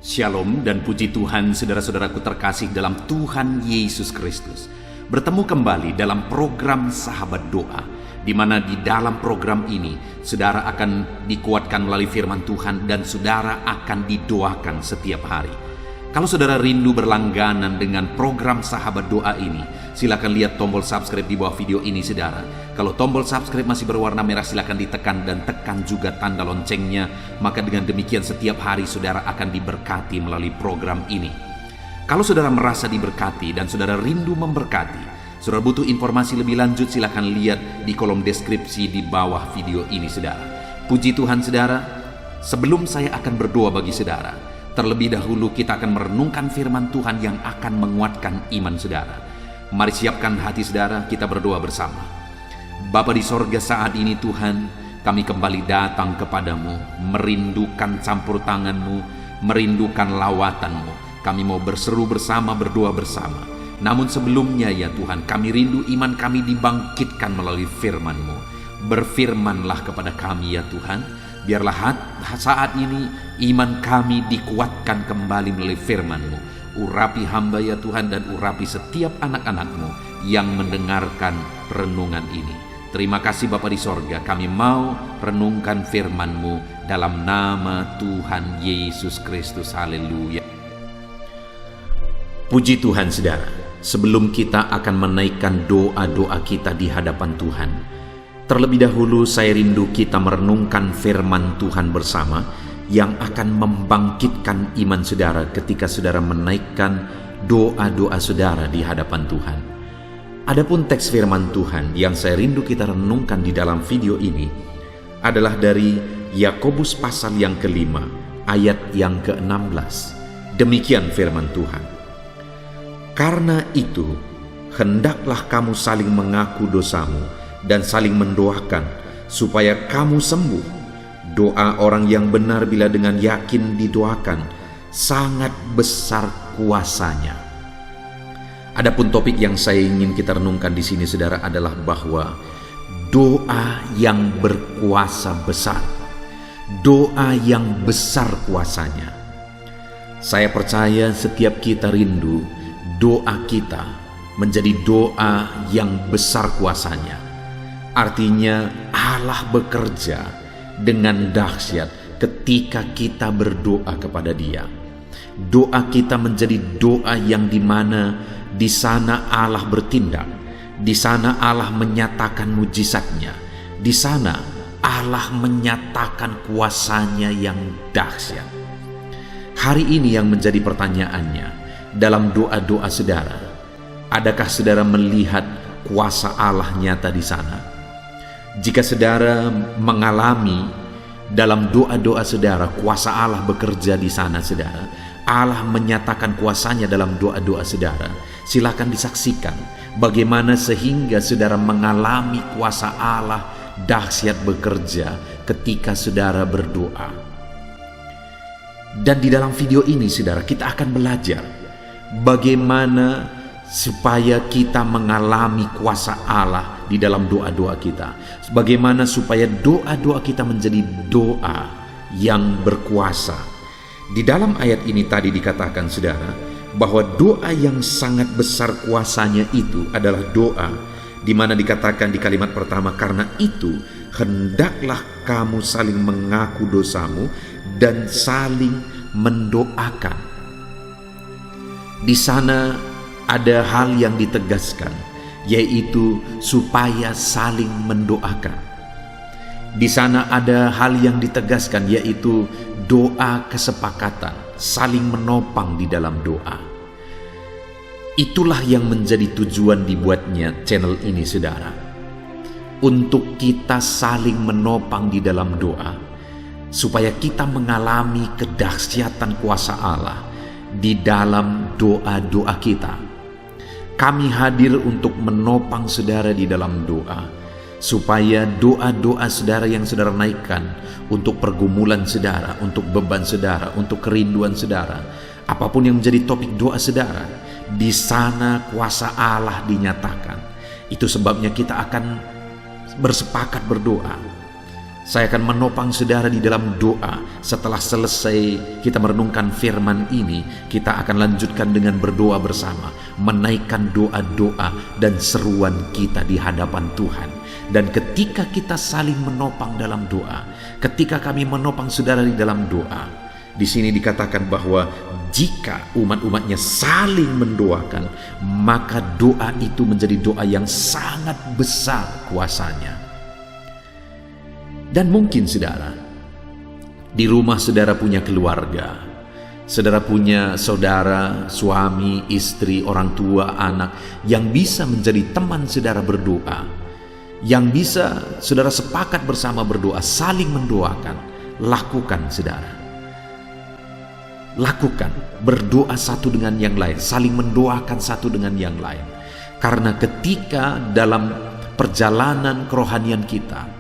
Shalom dan puji Tuhan saudara-saudaraku terkasih dalam Tuhan Yesus Kristus. Bertemu kembali dalam program Sahabat Doa, di mana di dalam program ini saudara akan dikuatkan melalui firman Tuhan dan saudara akan didoakan setiap hari. Kalau saudara rindu berlangganan dengan program Sahabat Doa ini, silakan lihat tombol subscribe di bawah video ini saudara. Kalau tombol subscribe masih berwarna merah, silakan ditekan dan tekan juga tanda loncengnya. Maka dengan demikian setiap hari saudara akan diberkati melalui program ini. Kalau saudara merasa diberkati dan saudara rindu memberkati, saudara butuh informasi lebih lanjut, silakan lihat di kolom deskripsi di bawah video ini saudara. Puji Tuhan saudara, sebelum saya akan berdoa bagi saudara, terlebih dahulu kita akan merenungkan firman Tuhan yang akan menguatkan iman saudara. Mari siapkan hati saudara, kita berdoa bersama. Bapa di sorga, saat ini Tuhan, kami kembali datang kepadamu, merindukan campur tanganmu, merindukan lawatanmu. Kami mau berseru bersama, berdoa bersama. Namun sebelumnya ya Tuhan, kami rindu iman kami dibangkitkan melalui firman-Mu. Berfirmanlah kepada kami ya Tuhan. Biarlah saat ini iman kami dikuatkan kembali melalui firman-Mu. Urapi hamba ya Tuhan dan urapi setiap anak-anak-Mu yang mendengarkan renungan ini. Terima kasih Bapa di sorga, kami mau renungkan firman-Mu dalam nama Tuhan Yesus Kristus. Haleluya. Puji Tuhan saudara, sebelum kita akan menaikkan doa-doa kita di hadapan Tuhan, terlebih dahulu saya rindu kita merenungkan firman Tuhan bersama yang akan membangkitkan iman saudara ketika saudara menaikkan doa-doa saudara di hadapan Tuhan. Adapun teks firman Tuhan yang saya rindu kita renungkan di dalam video ini adalah dari Yakobus pasal yang kelima, ayat yang ke-16. Demikian firman Tuhan. Karena itu, hendaklah kamu saling mengaku dosamu dan saling mendoakan supaya kamu sembuh. Doa orang yang benar bila dengan yakin didoakan sangat besar kuasanya. Adapun topik yang saya ingin kita renungkan di sini saudara adalah bahwa doa yang berkuasa besar. Doa yang besar kuasanya. Saya percaya setiap kita rindu doa kita menjadi doa yang besar kuasanya. Artinya Allah bekerja dengan dahsyat ketika kita berdoa kepada Dia. Doa kita menjadi doa yang dimana di sana Allah bertindak, di sana Allah menyatakan mujizatnya, di sana Allah menyatakan kuasanya yang dahsyat. Hari ini yang menjadi pertanyaannya dalam doa-doa saudara, adakah saudara melihat kuasa Allah nyata di sana? Jika saudara mengalami dalam doa-doa saudara kuasa Allah bekerja di sana saudara, Allah menyatakan kuasanya dalam doa-doa saudara, silakan disaksikan bagaimana sehingga saudara mengalami kuasa Allah dahsyat bekerja ketika saudara berdoa. Dan di dalam video ini saudara, kita akan belajar bagaimana supaya kita mengalami kuasa Allah di dalam doa-doa kita. Bagaimana supaya doa-doa kita menjadi doa yang berkuasa. Di dalam ayat ini tadi dikatakan saudara, bahwa doa yang sangat besar kuasanya itu adalah doa di mana dikatakan di kalimat pertama, karena itu hendaklah kamu saling mengaku dosamu dan saling mendoakan. Di sana ada hal yang ditegaskan, yaitu supaya saling mendoakan. Di sana ada hal yang ditegaskan, yaitu doa kesepakatan, saling menopang di dalam doa. Itulah yang menjadi tujuan dibuatnya channel ini saudara, untuk kita saling menopang di dalam doa, supaya kita mengalami kedahsyatan kuasa Allah di dalam doa-doa kita. Kami hadir untuk menopang saudara di dalam doa, supaya doa-doa saudara yang saudara naikkan untuk pergumulan saudara, untuk beban saudara, untuk kerinduan saudara, apapun yang menjadi topik doa saudara, di sana kuasa Allah dinyatakan. Itu sebabnya kita akan bersepakat berdoa. Saya akan menopang saudara di dalam doa. Setelah selesai kita merenungkan firman ini, kita akan lanjutkan dengan berdoa bersama, menaikkan doa-doa dan seruan kita di hadapan Tuhan. Dan ketika kita saling menopang dalam doa, ketika kami menopang saudara di dalam doa, di sini dikatakan bahwa jika umat-umatnya saling mendoakan, maka doa itu menjadi doa yang sangat besar kuasanya. Dan mungkin saudara, di rumah saudara punya keluarga, saudara punya saudara, suami, istri, orang tua, anak yang bisa menjadi teman saudara berdoa, yang bisa saudara sepakat bersama berdoa, saling mendoakan. Lakukan saudara, lakukan, berdoa satu dengan yang lain, saling mendoakan satu dengan yang lain. Karena ketika dalam perjalanan kerohanian kita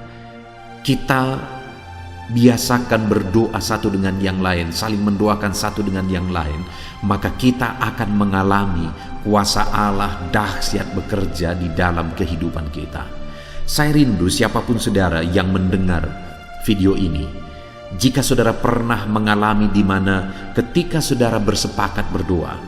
biasakan berdoa satu dengan yang lain, saling mendoakan satu dengan yang lain, maka kita akan mengalami kuasa Allah dahsyat bekerja di dalam kehidupan kita. Saya rindu siapapun saudara yang mendengar video ini, jika saudara pernah mengalami di mana ketika saudara bersepakat berdoa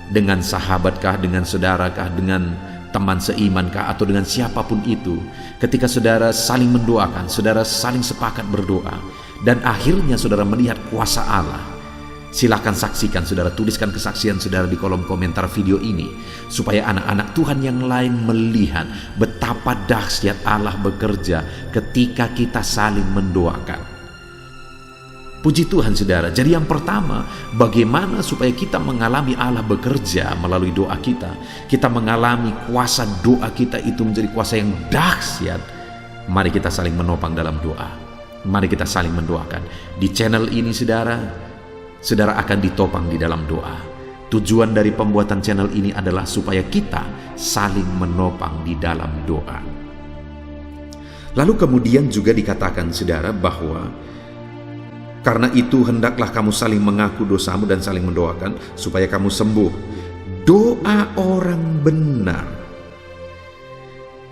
dengan sahabatkah, dengan saudarakah, dengan teman seimankah, atau dengan siapapun itu, ketika saudara saling mendoakan, saudara saling sepakat berdoa, dan akhirnya saudara melihat kuasa Allah, silakan saksikan saudara, tuliskan kesaksian saudara di kolom komentar video ini, supaya anak-anak Tuhan yang lain melihat betapa dahsyat Allah bekerja ketika kita saling mendoakan. Puji Tuhan saudara. Jadi yang pertama, bagaimana supaya kita mengalami Allah bekerja melalui doa kita, kita mengalami kuasa doa kita itu menjadi kuasa yang dahsyat. Mari kita saling menopang dalam doa. Mari kita saling mendoakan. Di channel ini saudara akan ditopang di dalam doa. Tujuan dari pembuatan channel ini adalah supaya kita saling menopang di dalam doa. Lalu kemudian juga dikatakan saudara bahwa karena itu hendaklah kamu saling mengaku dosamu dan saling mendoakan supaya kamu sembuh. Doa orang benar.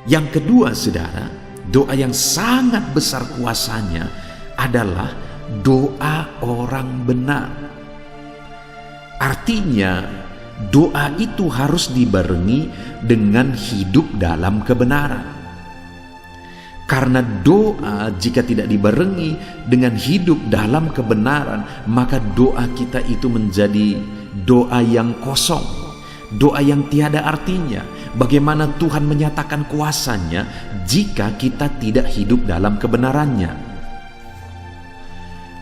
Yang kedua saudara, doa yang sangat besar kuasanya adalah doa orang benar. Artinya doa itu harus dibarengi dengan hidup dalam kebenaran. Karena doa jika tidak dibarengi dengan hidup dalam kebenaran, maka doa kita itu menjadi doa yang kosong, doa yang tiada artinya. Bagaimana Tuhan menyatakan kuasanya jika kita tidak hidup dalam kebenarannya?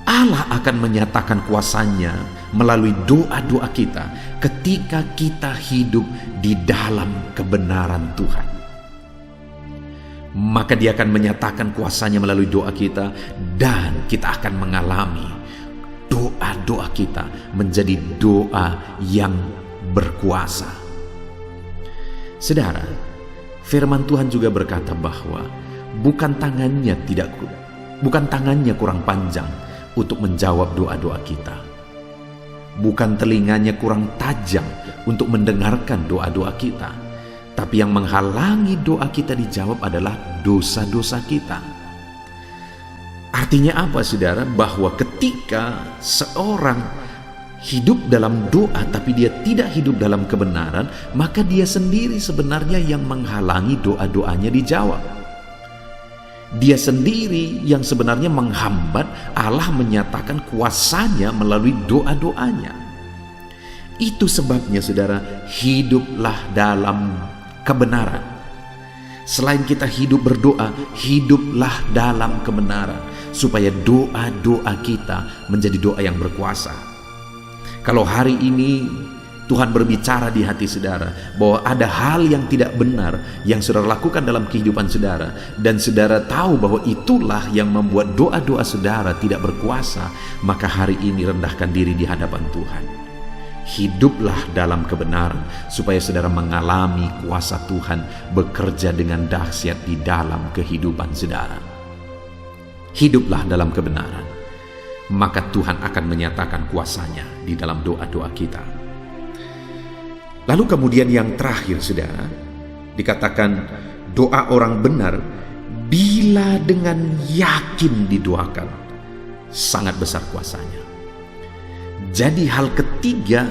Allah akan menyatakan kuasanya melalui doa-doa kita ketika kita hidup di dalam kebenaran Tuhan. Maka Dia akan menyatakan kuasanya melalui doa kita, dan kita akan mengalami doa-doa kita menjadi doa yang berkuasa. Saudara, firman Tuhan juga berkata bahwa bukan tangannya kurang panjang untuk menjawab doa-doa kita. Bukan telinganya kurang tajam untuk mendengarkan doa-doa kita. Tapi yang menghalangi doa kita dijawab adalah dosa-dosa kita. Artinya apa saudara? Bahwa ketika seorang hidup dalam doa tapi dia tidak hidup dalam kebenaran, maka dia sendiri sebenarnya yang menghalangi doa-doanya dijawab. Dia sendiri yang sebenarnya menghambat Allah menyatakan kuasanya melalui doa-doanya. Itu sebabnya saudara, hiduplah dalam kebenaran. Selain kita hidup berdoa, hiduplah dalam kebenaran, supaya doa-doa kita menjadi doa yang berkuasa. Kalau hari ini Tuhan berbicara di hati saudara bahwa ada hal yang tidak benar yang saudara lakukan dalam kehidupan saudara, dan saudara tahu bahwa itulah yang membuat doa-doa saudara tidak berkuasa, maka hari ini rendahkan diri di hadapan Tuhan. Hiduplah dalam kebenaran supaya saudara mengalami kuasa Tuhan bekerja dengan dahsyat di dalam kehidupan saudara. Hiduplah dalam kebenaran, maka Tuhan akan menyatakan kuasanya di dalam doa-doa kita. Lalu kemudian yang terakhir saudara, dikatakan doa orang benar bila dengan yakin didoakan, sangat besar kuasanya. Jadi hal ketiga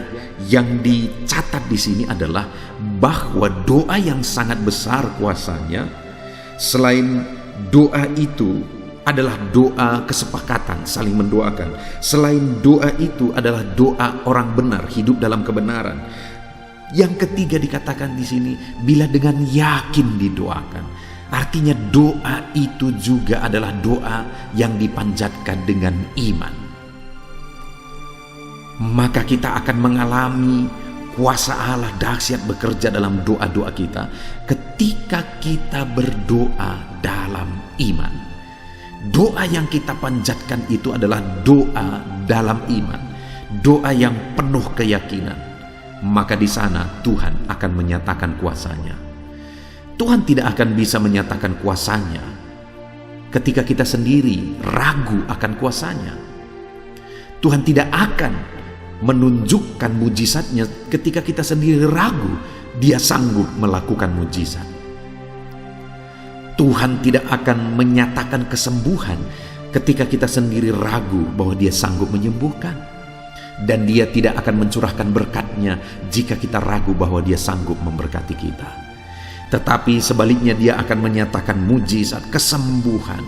yang dicatat di sini adalah bahwa doa yang sangat besar kuasanya, selain doa itu adalah doa kesepakatan, saling mendoakan. Selain doa itu adalah doa orang benar, hidup dalam kebenaran. Yang ketiga dikatakan di sini, bila dengan yakin didoakan. Artinya doa itu juga adalah doa yang dipanjatkan dengan iman. Maka kita akan mengalami kuasa Allah dahsyat bekerja dalam doa-doa kita ketika kita berdoa dalam iman. Doa yang kita panjatkan itu adalah doa dalam iman, doa yang penuh keyakinan. Maka di sana Tuhan akan menyatakan kuasanya. Tuhan tidak akan bisa menyatakan kuasanya ketika kita sendiri ragu akan kuasanya. Tuhan tidak akan menunjukkan mujizatnya ketika kita sendiri ragu Dia sanggup melakukan mujizat. Tuhan tidak akan menyatakan kesembuhan ketika kita sendiri ragu bahwa Dia sanggup menyembuhkan. Dan Dia tidak akan mencurahkan berkat-Nya jika kita ragu bahwa Dia sanggup memberkati kita. Tetapi sebaliknya Dia akan menyatakan mujizat, kesembuhan.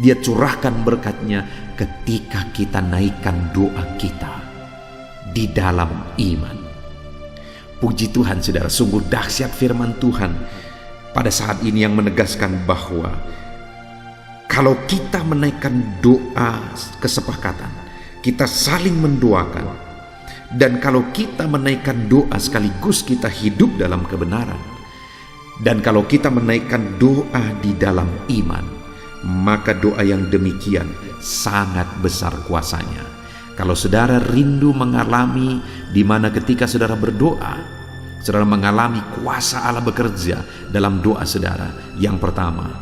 Dia curahkan berkat-Nya ketika kita naikkan doa kita di dalam iman. Puji Tuhan saudara, sungguh dahsyat firman Tuhan pada saat ini yang menegaskan bahwa kalau kita menaikkan doa kesepakatan, kita saling mendoakan, dan kalau kita menaikkan doa sekaligus kita hidup dalam kebenaran, dan kalau kita menaikkan doa di dalam iman, maka doa yang demikian sangat besar kuasanya. Kalau saudara rindu mengalami di mana ketika saudara berdoa, saudara mengalami kuasa Allah bekerja dalam doa saudara. Yang pertama,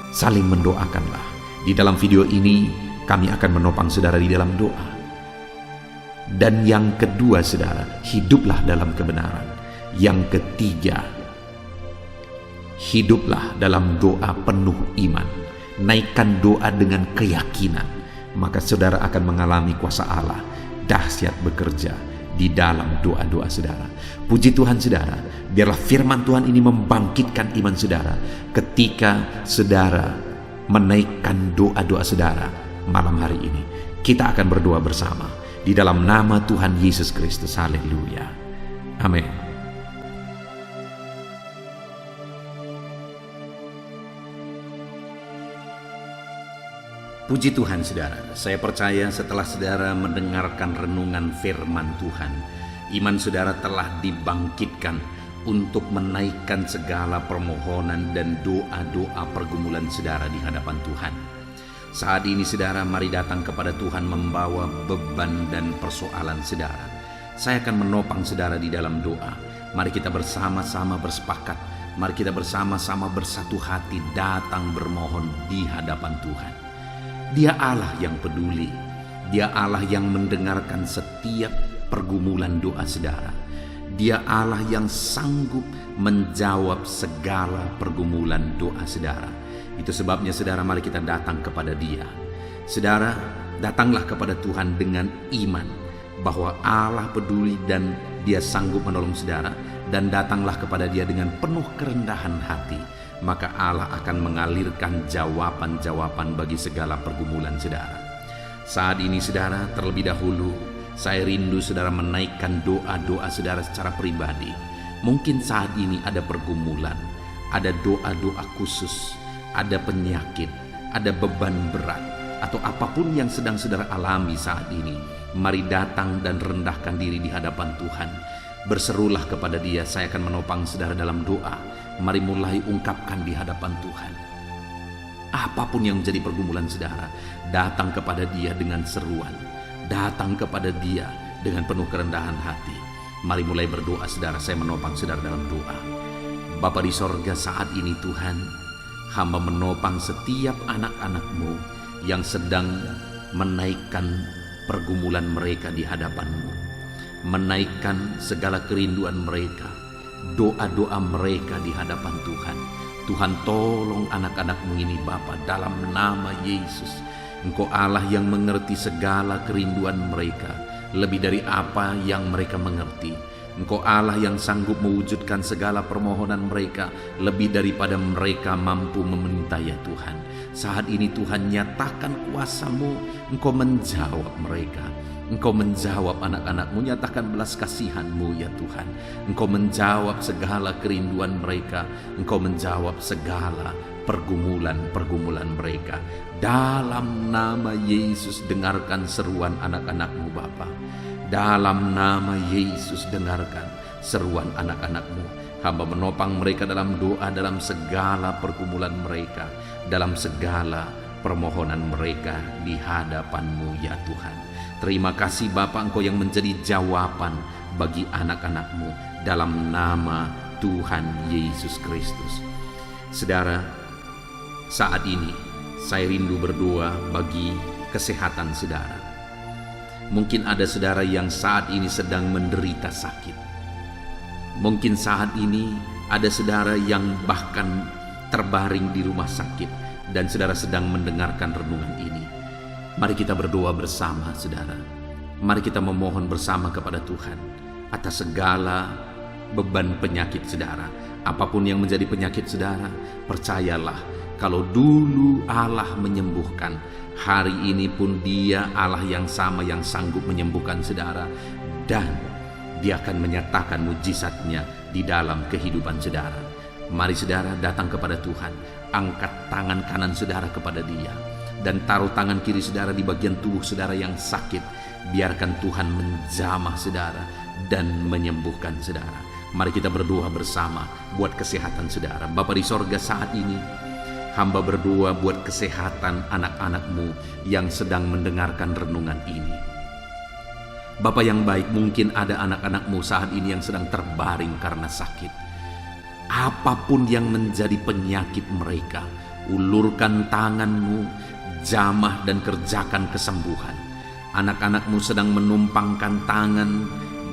saling mendoakanlah. Di dalam video ini kami akan menopang saudara di dalam doa. Dan yang kedua saudara, hiduplah dalam kebenaran. Yang ketiga, hiduplah dalam doa penuh iman. Naikkan doa dengan keyakinan. Maka saudara akan mengalami kuasa Allah dahsyat bekerja di dalam doa-doa saudara. Puji Tuhan saudara, biarlah firman Tuhan ini membangkitkan iman saudara ketika saudara menaikkan doa-doa saudara malam hari ini. Kita akan berdoa bersama di dalam nama Tuhan Yesus Kristus. Haleluya. Amin. Puji Tuhan saudara, saya percaya setelah saudara mendengarkan renungan firman Tuhan, iman saudara telah dibangkitkan untuk menaikkan segala permohonan dan doa-doa pergumulan saudara di hadapan Tuhan. Saat ini saudara, mari datang kepada Tuhan membawa beban dan persoalan saudara. Saya akan menopang saudara di dalam doa. Mari kita bersama-sama bersepakat, mari kita bersama-sama bersatu hati datang bermohon di hadapan Tuhan. Dia Allah yang peduli. Dia Allah yang mendengarkan setiap pergumulan doa saudara. Dia Allah yang sanggup menjawab segala pergumulan doa saudara. Itu sebabnya saudara, mari kita datang kepada Dia. Saudara, datanglah kepada Tuhan dengan iman bahwa Allah peduli dan Dia sanggup menolong saudara. Dan datanglah kepada Dia dengan penuh kerendahan hati. Maka Allah akan mengalirkan jawaban-jawaban bagi segala pergumulan saudara. Saat ini saudara, terlebih dahulu saya rindu saudara menaikkan doa-doa saudara secara pribadi. Mungkin saat ini ada pergumulan, ada doa-doa khusus, ada penyakit, ada beban berat, atau apapun yang sedang saudara alami saat ini. Mari datang dan rendahkan diri di hadapan Tuhan. Berserulah kepada Dia. Saya akan menopang saudara dalam doa. Mari mulai ungkapkan di hadapan Tuhan. Apapun yang menjadi pergumulan saudara, datang kepada Dia dengan seruan. Datang kepada Dia dengan penuh kerendahan hati. Mari mulai berdoa saudara. Saya menopang saudara dalam doa. Bapa di sorga, saat ini Tuhan, hamba menopang setiap anak-anak-Mu yang sedang menaikkan pergumulan mereka di hadapan-Mu. Menaikkan segala kerinduan mereka, doa-doa mereka di hadapan Tuhan. Tuhan, tolong anak-anak-Mu ini Bapa, dalam nama Yesus. Engkau Allah yang mengerti segala kerinduan mereka, lebih dari apa yang mereka mengerti. Engkau Allah yang sanggup mewujudkan segala permohonan mereka, lebih daripada mereka mampu meminta ya Tuhan. Saat ini Tuhan, nyatakan kuasa-Mu, Engkau menjawab mereka. Engkau menjawab anak-anak-Mu, nyatakan belas kasihan-Mu ya Tuhan. Engkau menjawab segala kerinduan mereka. Engkau menjawab segala pergumulan-pergumulan mereka. Dalam nama Yesus, dengarkan seruan anak-anak-Mu Bapa. Dalam nama Yesus, dengarkan seruan anak-anak-Mu. Hamba menopang mereka dalam doa, dalam segala pergumulan mereka, dalam segala permohonan mereka di hadapan-Mu ya Tuhan. Terima kasih Bapa, Engkau yang menjadi jawaban bagi anak-anak-Mu, dalam nama Tuhan Yesus Kristus. Saudara, saat ini saya rindu berdoa bagi kesehatan saudara. Mungkin ada saudara yang saat ini sedang menderita sakit. Mungkin saat ini ada saudara yang bahkan terbaring di rumah sakit dan saudara sedang mendengarkan renungan ini. Mari kita berdoa bersama saudara. Mari kita memohon bersama kepada Tuhan atas segala beban penyakit saudara. Apapun yang menjadi penyakit saudara, percayalah kalau dulu Allah menyembuhkan, hari ini pun Dia Allah yang sama yang sanggup menyembuhkan saudara, dan Dia akan menyatakan mujizatnya di dalam kehidupan saudara. Mari saudara datang kepada Tuhan, angkat tangan kanan saudara kepada Dia, dan taruh tangan kiri saudara di bagian tubuh saudara yang sakit. Biarkan Tuhan menjamah saudara dan menyembuhkan saudara. Mari kita berdoa bersama buat kesehatan saudara. Bapa di sorga, saat ini hamba berdoa buat kesehatan anak-anak-Mu yang sedang mendengarkan renungan ini. Bapa yang baik, mungkin ada anak-anak-Mu saat ini yang sedang terbaring karena sakit. Apapun yang menjadi penyakit mereka, ulurkan tangan-Mu, jamah dan kerjakan kesembuhan. Anak-anak-Mu sedang menumpangkan tangan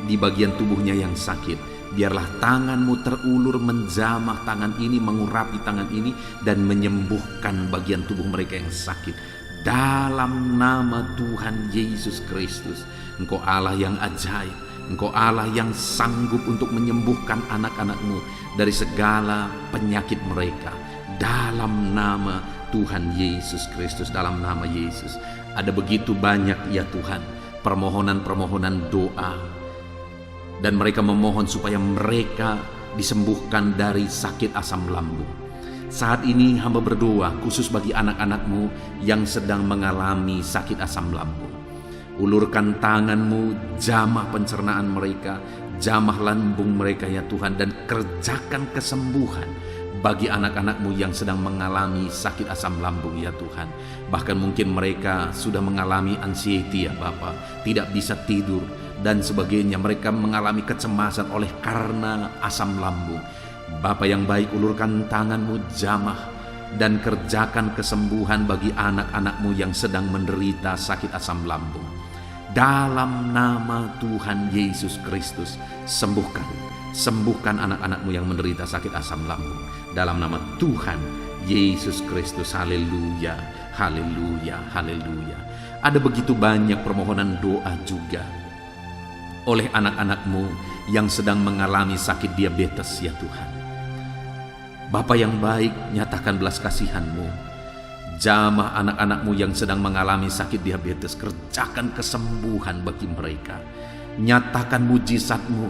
di bagian tubuhnya yang sakit. Biarlah tangan-Mu terulur menjamah tangan ini, mengurapi tangan ini, dan menyembuhkan bagian tubuh mereka yang sakit. Dalam nama Tuhan Yesus Kristus, Engkau Allah yang ajaib. Engkau Allah yang sanggup untuk menyembuhkan anak-anak-Mu dari segala penyakit mereka. Dalam nama Tuhan Yesus Kristus, dalam nama Yesus. Ada begitu banyak ya Tuhan permohonan-permohonan doa, dan mereka memohon supaya mereka disembuhkan dari sakit asam lambung. Saat ini hamba berdoa khusus bagi anak-anak-Mu yang sedang mengalami sakit asam lambung. Ulurkan tangan-Mu, jamah pencernaan mereka, jamah lambung mereka ya Tuhan, dan kerjakan kesembuhan bagi anak-anak-Mu yang sedang mengalami sakit asam lambung ya Tuhan. Bahkan mungkin mereka sudah mengalami anxiety ya Bapa, tidak bisa tidur dan sebagainya. Mereka mengalami kecemasan oleh karena asam lambung. Bapa yang baik, ulurkan tangan-Mu, jamah dan kerjakan kesembuhan bagi anak-anak-Mu yang sedang menderita sakit asam lambung. Dalam nama Tuhan Yesus Kristus, sembuhkan anak-anak-Mu yang menderita sakit asam lambung. Dalam nama Tuhan Yesus Kristus, haleluya, haleluya, haleluya. Ada begitu banyak permohonan doa juga oleh anak-anak-Mu yang sedang mengalami sakit diabetes ya Tuhan. Bapa yang baik, nyatakan belas kasihan-Mu. Jamah anak-anak-Mu yang sedang mengalami sakit diabetes, kerjakan kesembuhan bagi mereka. Nyatakan mujizat-Mu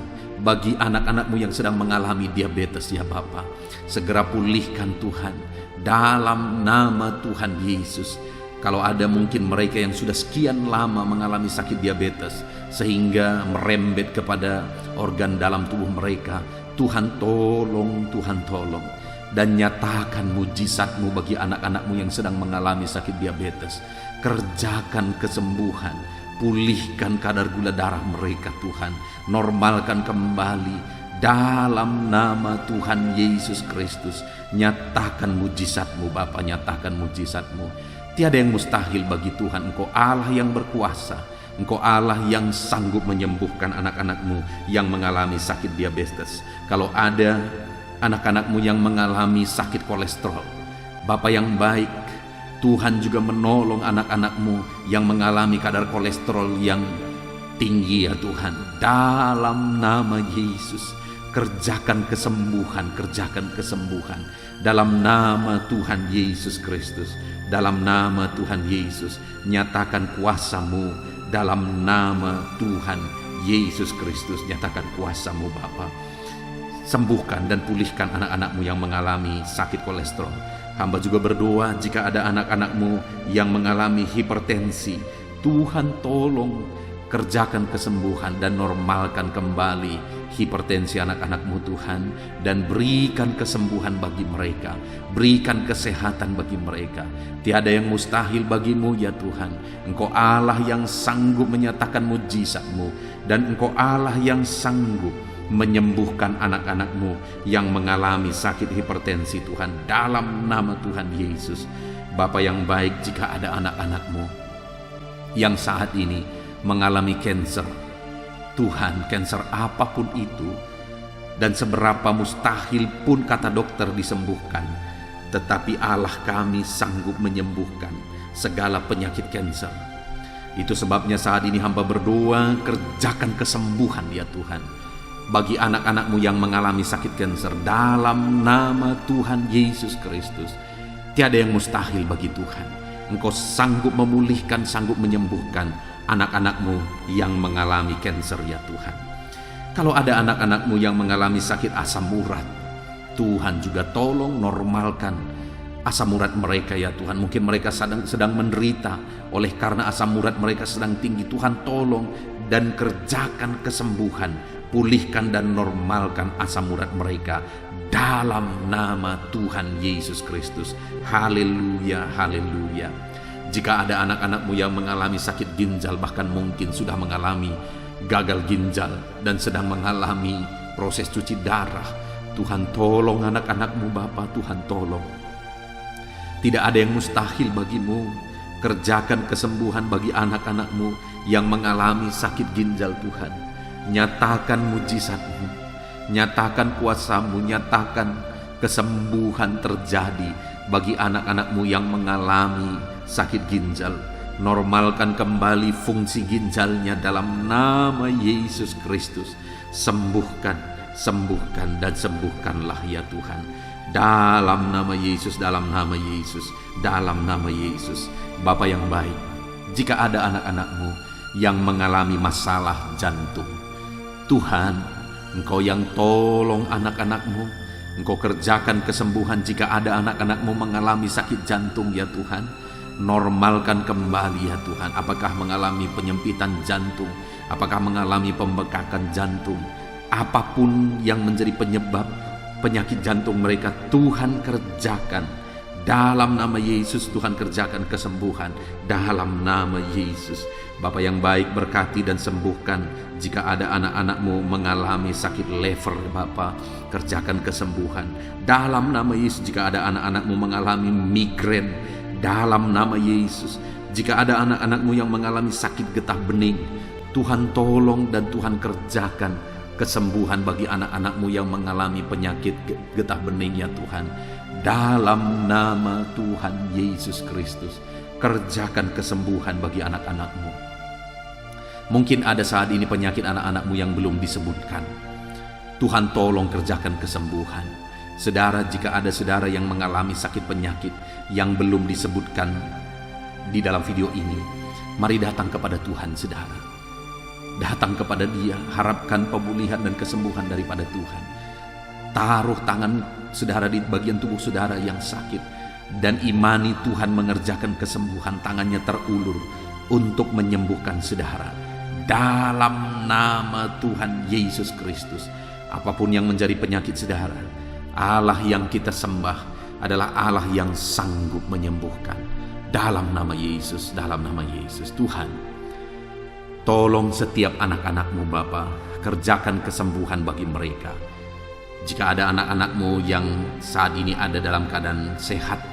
bagi anak-anak-Mu yang sedang mengalami diabetes ya Bapa. Segera pulihkan Tuhan, dalam nama Tuhan Yesus. Kalau ada mungkin mereka yang sudah sekian lama mengalami sakit diabetes sehingga merembet kepada organ dalam tubuh mereka, Tuhan tolong, Tuhan tolong. Dan nyatakan mujizat-Mu bagi anak-anak-Mu yang sedang mengalami sakit diabetes. Kerjakan kesembuhan, pulihkan kadar gula darah mereka Tuhan. Normalkan kembali dalam nama Tuhan Yesus Kristus. Nyatakan mujizat-Mu Bapa, nyatakan mujizat-Mu. Tiada yang mustahil bagi Tuhan. Engkau Allah yang berkuasa. Engkau Allah yang sanggup menyembuhkan anak-anak-Mu yang mengalami sakit diabetes. Kalau ada anak-anak-Mu yang mengalami sakit kolesterol. Bapa yang baik, Tuhan juga menolong anak-anak-Mu yang mengalami kadar kolesterol yang tinggi ya Tuhan. Dalam nama Yesus, kerjakan kesembuhan, kerjakan kesembuhan. Dalam nama Tuhan Yesus Kristus, dalam nama Tuhan Yesus, nyatakan kuasa-Mu. Dalam nama Tuhan Yesus Kristus, nyatakan kuasa-Mu Bapa. Sembuhkan dan pulihkan anak-anak-Mu yang mengalami sakit kolesterol. Hamba juga berdoa jika ada anak-anak-Mu yang mengalami hipertensi, Tuhan tolong kerjakan kesembuhan dan normalkan kembali hipertensi anak-anak-Mu Tuhan, dan berikan kesembuhan bagi mereka, berikan kesehatan bagi mereka. Tiada yang mustahil bagi-Mu ya Tuhan. Engkau Allah yang sanggup menyatakan mujizat-Mu, dan Engkau Allah yang sanggup menyembuhkan anak-anak-Mu yang mengalami sakit hipertensi Tuhan, dalam nama Tuhan Yesus. Bapa yang baik, jika ada anak-anak-Mu yang saat ini mengalami cancer, Tuhan, cancer apapun itu, dan seberapa mustahil pun kata dokter disembuhkan, tetapi Allah kami sanggup menyembuhkan segala penyakit cancer. Itu sebabnya saat ini hamba berdoa, kerjakan kesembuhan ya Tuhan bagi anak-anak-Mu yang mengalami sakit kanker, dalam nama Tuhan Yesus Kristus. Tiada yang mustahil bagi Tuhan. Engkau sanggup memulihkan, sanggup menyembuhkan anak-anak-Mu yang mengalami kanker ya Tuhan. Kalau ada anak-anak-Mu yang mengalami sakit asam urat, Tuhan juga tolong normalkan asam urat mereka ya Tuhan. Mungkin mereka sedang menderita oleh karena asam urat mereka sedang tinggi. Tuhan tolong dan kerjakan kesembuhan, pulihkan dan normalkan asam urat mereka dalam nama Tuhan Yesus Kristus. Haleluya, haleluya. Jika ada anak-anak-Mu yang mengalami sakit ginjal, bahkan mungkin sudah mengalami gagal ginjal dan sedang mengalami proses cuci darah, Tuhan tolong anak-anak-Mu Bapa, Tuhan tolong. Tidak ada yang mustahil bagi-Mu. Kerjakan kesembuhan bagi anak-anak-Mu yang mengalami sakit ginjal Tuhan. Nyatakan mujizat-Mu, nyatakan kuasa-Mu, nyatakan kesembuhan terjadi bagi anak-anak-Mu yang mengalami sakit ginjal. Normalkan kembali fungsi ginjalnya dalam nama Yesus Kristus. Sembuhkan, sembuhkan dan sembuhkanlah ya Tuhan. Dalam nama Yesus, dalam nama Yesus, dalam nama Yesus. Bapa yang baik, jika ada anak-anak-Mu yang mengalami masalah jantung, Tuhan, Engkau yang tolong anak-anak-Mu. Engkau kerjakan kesembuhan jika ada anak-anak-Mu mengalami sakit jantung ya Tuhan. Normalkan kembali ya Tuhan. Apakah mengalami penyempitan jantung, apakah mengalami pembekakan jantung, apapun yang menjadi penyebab penyakit jantung mereka, Tuhan kerjakan. Dalam nama Yesus, Tuhan kerjakan kesembuhan dalam nama Yesus. Bapa yang baik, berkati dan sembuhkan jika ada anak-anak-Mu mengalami sakit lever, Bapa, kerjakan kesembuhan dalam nama Yesus. Jika ada anak-anak-Mu mengalami migrain, dalam nama Yesus. Jika ada anak-anak-Mu yang mengalami sakit getah bening, Tuhan tolong dan Tuhan kerjakan kesembuhan bagi anak-anak-Mu yang mengalami penyakit getah bening ya Tuhan. Dalam nama Tuhan Yesus Kristus, kerjakan kesembuhan bagi anak-anak-Mu. Mungkin ada saat ini penyakit anak-anak-Mu yang belum disebutkan. Tuhan tolong kerjakan kesembuhan. Saudara, jika ada saudara yang mengalami sakit penyakit yang belum disebutkan di dalam video ini, mari datang kepada Tuhan saudara. Datang kepada Dia, harapkan pemulihan dan kesembuhan daripada Tuhan. Taruh tangan saudara di bagian tubuh saudara yang sakit, dan imani Tuhan mengerjakan kesembuhan. Tangannya terulur untuk menyembuhkan saudara. Dalam nama Tuhan Yesus Kristus, apapun yang menjadi penyakit saudara, Allah yang kita sembah adalah Allah yang sanggup menyembuhkan. Dalam nama Yesus, dalam nama Yesus. Tuhan, tolong setiap anak-anak-Mu Bapa, kerjakan kesembuhan bagi mereka. Jika ada anak-anak-Mu yang saat ini ada dalam keadaan sehat,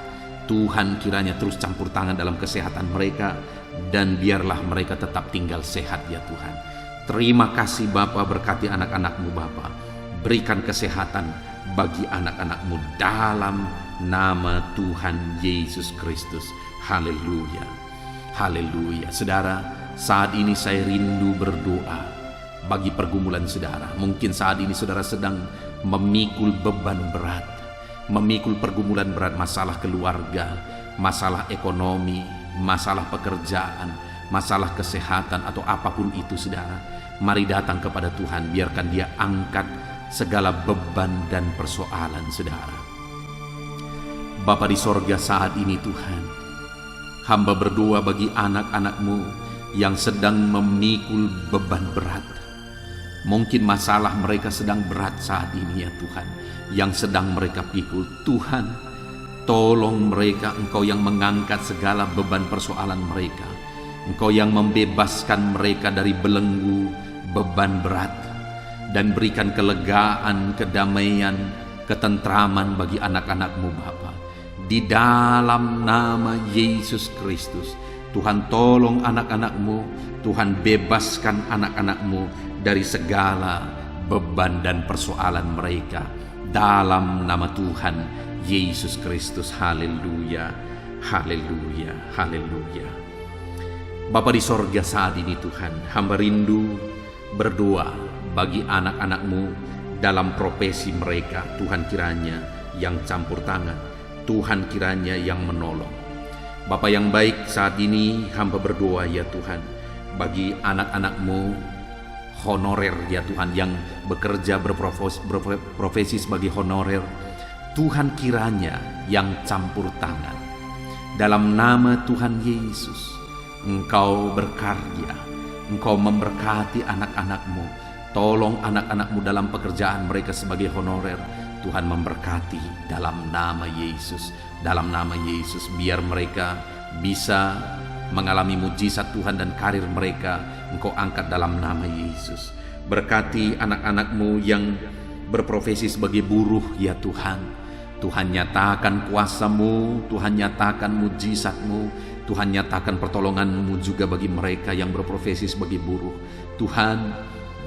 Tuhan kiranya terus campur tangan dalam kesehatan mereka, dan biarlah mereka tetap tinggal sehat ya Tuhan. Terima kasih Bapa, berkati anak-anak-Mu Bapa. Berikan kesehatan bagi anak-anak-Mu dalam nama Tuhan Yesus Kristus. Haleluya, haleluya. Saudara, saat ini saya rindu berdoa bagi pergumulan saudara. Mungkin saat ini saudara sedang memikul beban berat, memikul pergumulan berat, masalah keluarga, masalah ekonomi, masalah pekerjaan, masalah kesehatan, atau apapun itu saudara. Mari datang kepada Tuhan, biarkan Dia angkat segala beban dan persoalan saudara. Bapa di sorga, saat ini Tuhan, hamba berdoa bagi anak-anak-Mu yang sedang memikul beban berat. Mungkin masalah mereka sedang berat saat ini ya Tuhan, yang sedang mereka pikul. Tuhan, tolong mereka, Engkau yang mengangkat segala beban persoalan mereka. Engkau yang membebaskan mereka dari belenggu beban berat, dan berikan kelegaan, kedamaian, ketentraman bagi anak-anak-Mu Bapa. Di dalam nama Yesus Kristus, Tuhan tolong anak-anak-Mu, Tuhan bebaskan anak-anak-Mu dari segala beban dan persoalan mereka. Dalam nama Tuhan Yesus Kristus. Haleluya, haleluya, haleluya. Bapa di sorga, saat ini Tuhan, hamba rindu berdoa bagi anak-anak-Mu dalam profesi mereka. Tuhan kiranya yang campur tangan, Tuhan kiranya yang menolong. Bapa yang baik, saat ini hamba berdoa ya Tuhan, bagi anak-anak-Mu honorer ya Tuhan, yang bekerja berprofesi sebagai honorer. Tuhan kiranya yang campur tangan. Dalam nama Tuhan Yesus, Engkau berkarya, Engkau memberkati anak-anak-Mu. Tolong anak-anak-Mu dalam pekerjaan mereka sebagai honorer. Tuhan memberkati dalam nama Yesus. Dalam nama Yesus, biar mereka bisa mengalami mujizat Tuhan, dan karir mereka Engkau angkat dalam nama Yesus. Berkati anak-anak-Mu yang berprofesi sebagai buruh ya Tuhan. Tuhan nyatakan kuasa-Mu, Tuhan nyatakan mujizat-Mu, Tuhan nyatakan pertolongan-Mu juga bagi mereka yang berprofesi sebagai buruh. Tuhan,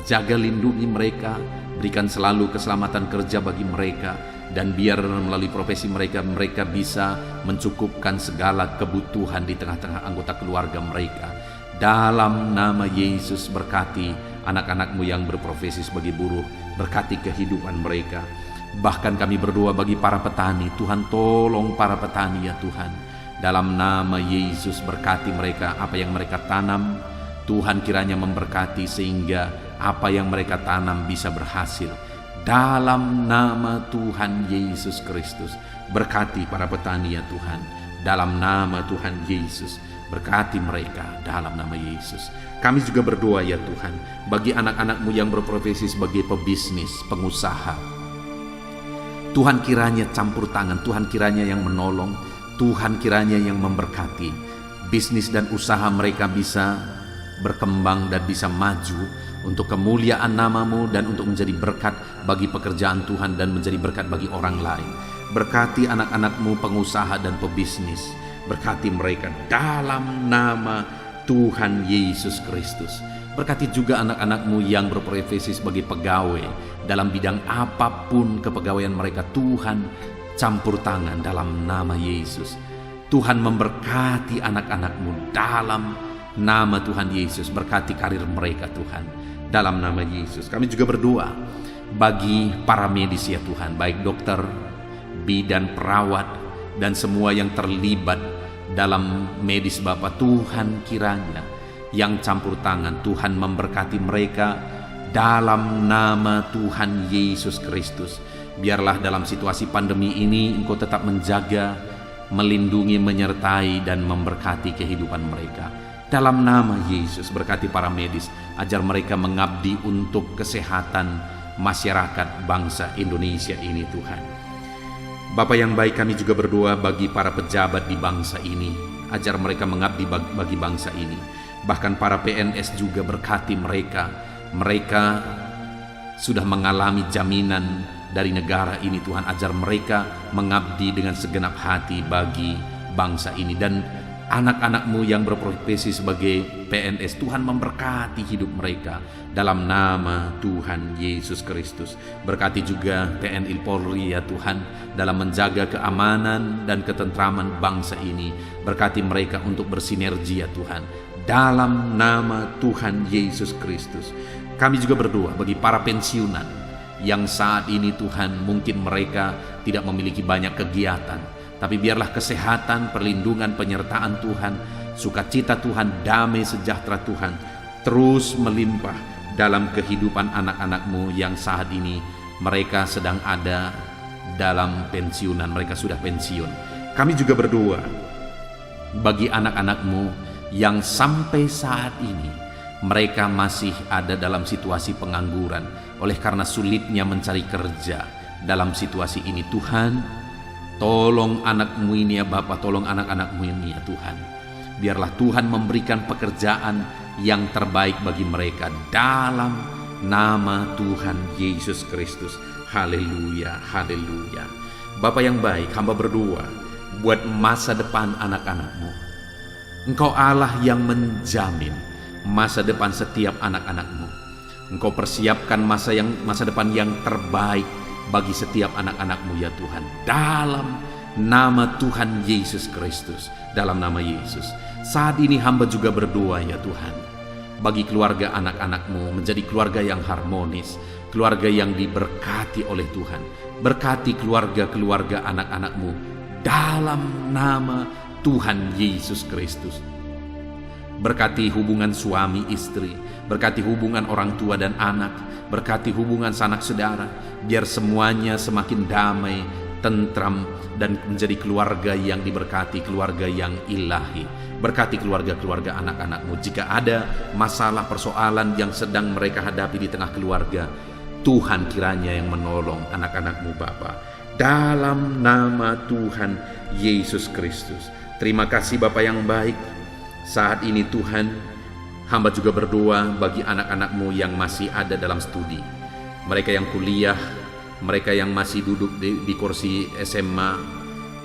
jaga lindungi mereka, berikan selalu keselamatan kerja bagi mereka, dan biar melalui profesi mereka, mereka bisa mencukupkan segala kebutuhan di tengah-tengah anggota keluarga mereka. Dalam nama Yesus, berkati anak-anak-Mu yang berprofesi sebagai buruh, berkati kehidupan mereka. Bahkan kami berdoa bagi para petani. Tuhan tolong para petani ya Tuhan. Dalam nama Yesus, berkati mereka, apa yang mereka tanam, Tuhan kiranya memberkati sehingga apa yang mereka tanam bisa berhasil. Dalam nama Tuhan Yesus Kristus, berkati para petani ya Tuhan. Dalam nama Tuhan Yesus, berkati mereka dalam nama Yesus. Kami juga berdoa ya Tuhan, bagi anak-anak-Mu yang berprofesi sebagai pebisnis, pengusaha. Tuhan kiranya campur tangan, Tuhan kiranya yang menolong, Tuhan kiranya yang memberkati. Bisnis dan usaha mereka bisa berkembang dan bisa maju untuk kemuliaan nama-Mu, dan untuk menjadi berkat bagi pekerjaan Tuhan dan menjadi berkat bagi orang lain. Berkati anak-anak-Mu pengusaha dan pebisnis, berkati mereka dalam nama Tuhan Yesus Kristus. Berkati juga anak-anak-Mu yang berprofesi sebagai pegawai dalam bidang apapun kepegawaian mereka. Tuhan campur tangan dalam nama Yesus. Tuhan memberkati anak-anak-Mu dalam nama Tuhan Yesus. Berkati karir mereka Tuhan, dalam nama Yesus. Kami juga berdoa bagi para medis ya Tuhan, baik dokter, bidan, perawat, dan semua yang terlibat dalam medis Bapa. Tuhan kiranya yang campur tangan, Tuhan memberkati mereka dalam nama Tuhan Yesus Kristus. Biarlah dalam situasi pandemi ini Engkau tetap menjaga, melindungi, menyertai, dan memberkati kehidupan mereka. Dalam nama Yesus, berkati para medis, ajar mereka mengabdi untuk kesehatan masyarakat bangsa Indonesia ini Tuhan. Bapa yang baik, kami juga berdoa bagi para pejabat di bangsa ini, ajar mereka mengabdi bagi bangsa ini. Bahkan para PNS juga, berkati mereka. Mereka sudah mengalami jaminan dari negara ini Tuhan, ajar mereka mengabdi dengan segenap hati bagi bangsa ini. Dan anak-anak-Mu yang berprofesi sebagai PNS, Tuhan memberkati hidup mereka dalam nama Tuhan Yesus Kristus. Berkati juga TNI Polri ya Tuhan, dalam menjaga keamanan dan ketentraman bangsa ini. Berkati mereka untuk bersinergi ya Tuhan, dalam nama Tuhan Yesus Kristus. Kami juga berdoa bagi para pensiunan yang saat ini Tuhan mungkin mereka tidak memiliki banyak kegiatan, tapi biarlah kesehatan, perlindungan, penyertaan Tuhan, sukacita Tuhan, damai sejahtera Tuhan terus melimpah dalam kehidupan anak-anak-Mu yang saat ini mereka sedang ada dalam pensiunan, mereka sudah pensiun. Kami juga berdoa bagi anak-anak-Mu yang sampai saat ini mereka masih ada dalam situasi pengangguran oleh karena sulitnya mencari kerja. Dalam situasi ini Tuhan, tolong anak-Mu ini ya Bapa, tolong anak-anak-Mu ini ya Tuhan. Biarlah Tuhan memberikan pekerjaan yang terbaik bagi mereka dalam nama Tuhan Yesus Kristus. Haleluya, haleluya. Bapa yang baik, hamba berdoa buat masa depan anak-anak-Mu. Engkau Allah yang menjamin masa depan setiap anak-anak-Mu. Engkau persiapkan masa depan yang terbaik bagi setiap anak-anak-Mu ya Tuhan, dalam nama Tuhan Yesus Kristus. Dalam nama Yesus, saat ini hamba juga berdoa ya Tuhan, bagi keluarga anak-anak-Mu menjadi keluarga yang harmonis, keluarga yang diberkati oleh Tuhan. Berkati keluarga-keluarga anak-anak-Mu dalam nama Tuhan Yesus Kristus. Berkati hubungan suami istri, berkati hubungan orang tua dan anak, berkati hubungan sanak saudara, biar semuanya semakin damai, tentram, dan menjadi keluarga yang diberkati, keluarga yang ilahi. Berkati keluarga-keluarga anak-anak-Mu. Jika ada masalah persoalan yang sedang mereka hadapi di tengah keluarga, Tuhan kiranya yang menolong anak-anak-Mu Bapa, dalam nama Tuhan Yesus Kristus. Terima kasih Bapa yang baik. Saat ini Tuhan, hamba juga berdoa bagi anak-anak-Mu yang masih ada dalam studi, mereka yang kuliah, mereka yang masih duduk di kursi SMA,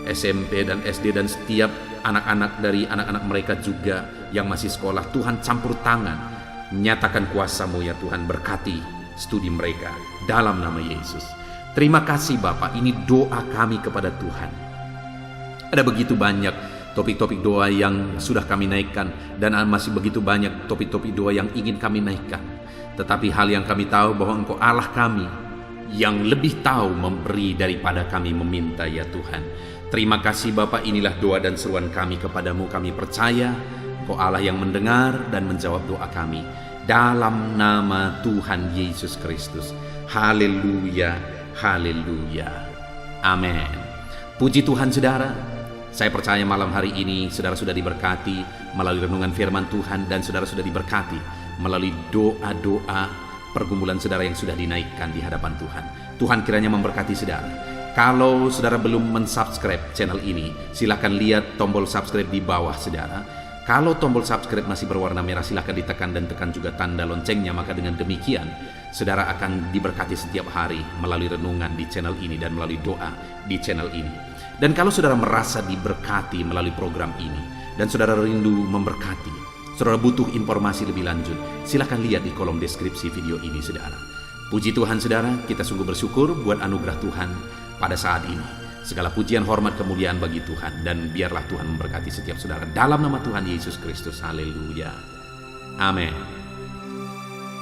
SMP dan SD, dan setiap anak-anak dari anak-anak mereka juga yang masih sekolah. Tuhan campur tangan, nyatakan kuasa-Mu ya Tuhan, berkati studi mereka dalam nama Yesus. Terima kasih Bapa, ini doa kami kepada Tuhan. Ada begitu banyak topik-topik doa yang sudah kami naikkan, dan masih begitu banyak topik-topik doa yang ingin kami naikkan. Tetapi hal yang kami tahu bahwa Engkau Allah kami yang lebih tahu memberi daripada kami meminta ya Tuhan. Terima kasih Bapa, inilah doa dan seruan kami kepadamu. Kami percaya Engkau Allah yang mendengar dan menjawab doa kami, dalam nama Tuhan Yesus Kristus. Haleluya, haleluya, amin. Puji Tuhan saudara. Saya percaya malam hari ini saudara sudah diberkati melalui renungan firman Tuhan, dan saudara sudah diberkati melalui doa-doa pergumulan saudara yang sudah dinaikkan di hadapan Tuhan. Tuhan kiranya memberkati saudara. Kalau saudara belum mensubscribe channel ini, silakan lihat tombol subscribe di bawah saudara. Kalau tombol subscribe masih berwarna merah, silakan ditekan dan tekan juga tanda loncengnya. Maka dengan demikian saudara akan diberkati setiap hari melalui renungan di channel ini dan melalui doa di channel ini. Dan kalau saudara merasa diberkati melalui program ini, dan saudara rindu memberkati, saudara butuh informasi lebih lanjut, silakan lihat di kolom deskripsi video ini saudara. Puji Tuhan saudara, kita sungguh bersyukur buat anugerah Tuhan pada saat ini. Segala pujian, hormat, kemuliaan bagi Tuhan, dan biarlah Tuhan memberkati setiap saudara dalam nama Tuhan Yesus Kristus. Haleluya, amin.